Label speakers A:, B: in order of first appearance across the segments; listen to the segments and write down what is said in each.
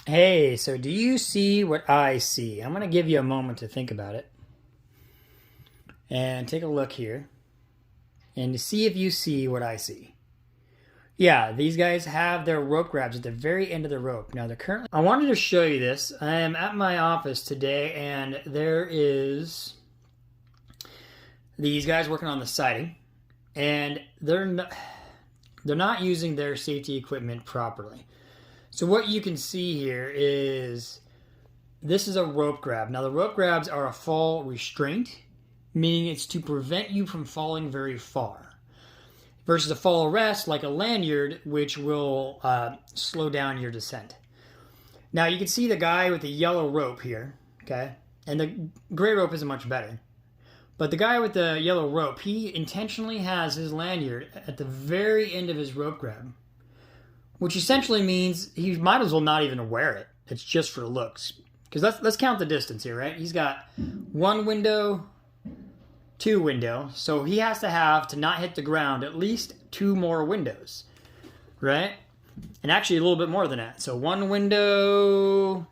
A: Hey, so do you see what I see? I'm going to give you a moment to think about it and take a look here and to see if you see what I see. Yeah, these guys have their rope grabs at the very end of the rope. Now they're currently. I wanted to show you this. I am at my office today and there is these guys working on the siding and they're not using their safety equipment properly. So what you can see here is this is a rope grab. Now the rope grabs are a fall restraint, meaning it's to prevent you from falling very far. Versus a fall arrest like a lanyard, which will slow down your descent. Now you can see the guy with the yellow rope here, okay? And the gray rope isn't much better. But the guy with the yellow rope, he intentionally has his lanyard at the very end of his rope grab. Which essentially means he might as well not even wear it. It's just for looks. Because let's count the distance here, right? He's got one window, two window. So he has to not hit the ground, at least two more windows, right? And actually a little bit more than that. So one window,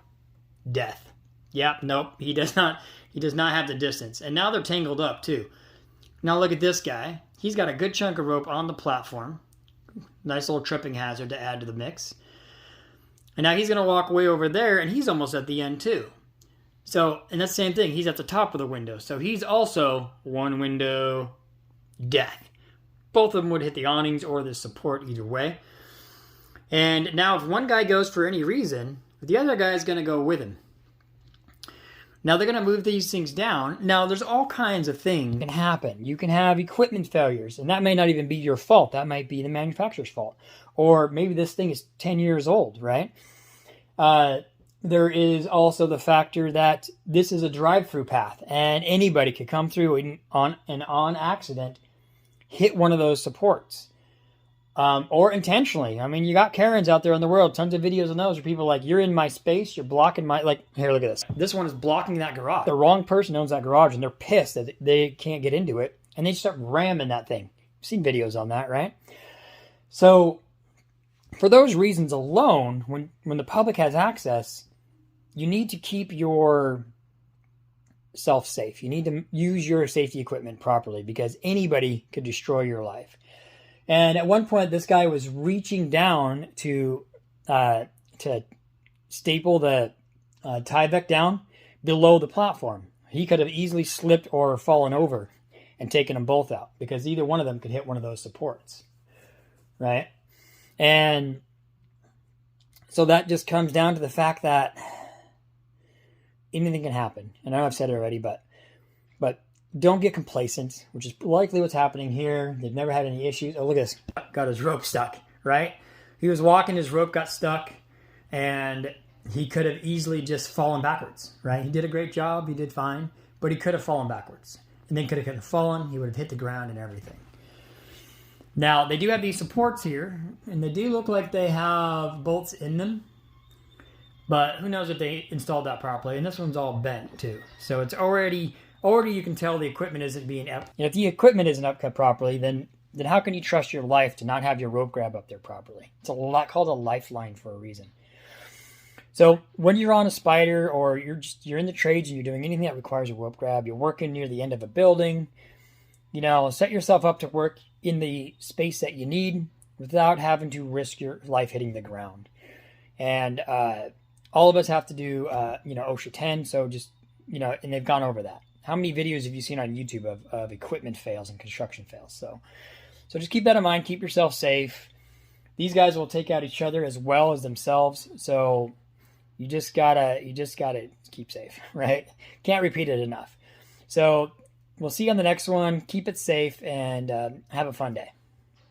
A: death. Yep, nope, he does not have the distance. And now they're tangled up too. Now look at this guy. He's got a good chunk of rope on the platform. Nice little tripping hazard to add to the mix. And now he's going to walk way over there, and he's almost at the end too. So, and that's the same thing. He's at the top of the window. So he's also one window, death. Both of them would hit the awnings or the support either way. And now if one guy goes for any reason, the other guy is going to go with him. Now they're going to move these things down. Now there's all kinds of things that can happen. You can have equipment failures, and that may not even be your fault. That might be the manufacturer's fault. Or maybe this thing is 10 years old, right? There is also the factor that this is a drive-through path, and anybody could come through and on accident hit one of those supports. Or intentionally. I mean, you got Karens out there in the world. Tons of videos on those where people are like, you're in my space, you're blocking my... Like, here, look at this. This one is blocking that garage. The wrong person owns that garage, and they're pissed that they can't get into it, and they start ramming that thing. You've seen videos on that, right? So, for those reasons alone, when the public has access, you need to keep your self safe. You need to use your safety equipment properly because anybody could destroy your life. And at one point, this guy was reaching down to staple the Tyvek down below the platform. He could have easily slipped or fallen over and taken them both out because either one of them could hit one of those supports, right? And so that just comes down to the fact that anything can happen. And I know I've said it already, but don't get complacent, which is likely what's happening here. They've never had any issues. Oh, look at this. Got his rope stuck, right? He was walking, his rope got stuck, and he could have easily just fallen backwards, right? He did a great job. He did fine, but he could have fallen backwards. And then could have fallen. He would have hit the ground and everything. Now, they do have these supports here, and they do look like they have bolts in them. But who knows if they installed that properly. And this one's all bent, too. So it's already you can tell the equipment isn't being up. If the equipment isn't upcut properly, then how can you trust your life to not have your rope grab up there properly? It's a lot called a lifeline for a reason. So when you're on a spider or you're in the trades and you're doing anything that requires a rope grab, you're working near the end of a building, set yourself up to work in the space that you need without having to risk your life hitting the ground. And all of us have to do, OSHA 10. So just, and they've gone over that. How many videos have you seen on YouTube of equipment fails and construction fails? So just keep that in mind. Keep yourself safe. These guys will take out each other as well as themselves. So you just gotta keep safe, right? Can't repeat it enough. So we'll see you on the next one. Keep it safe and have a fun day.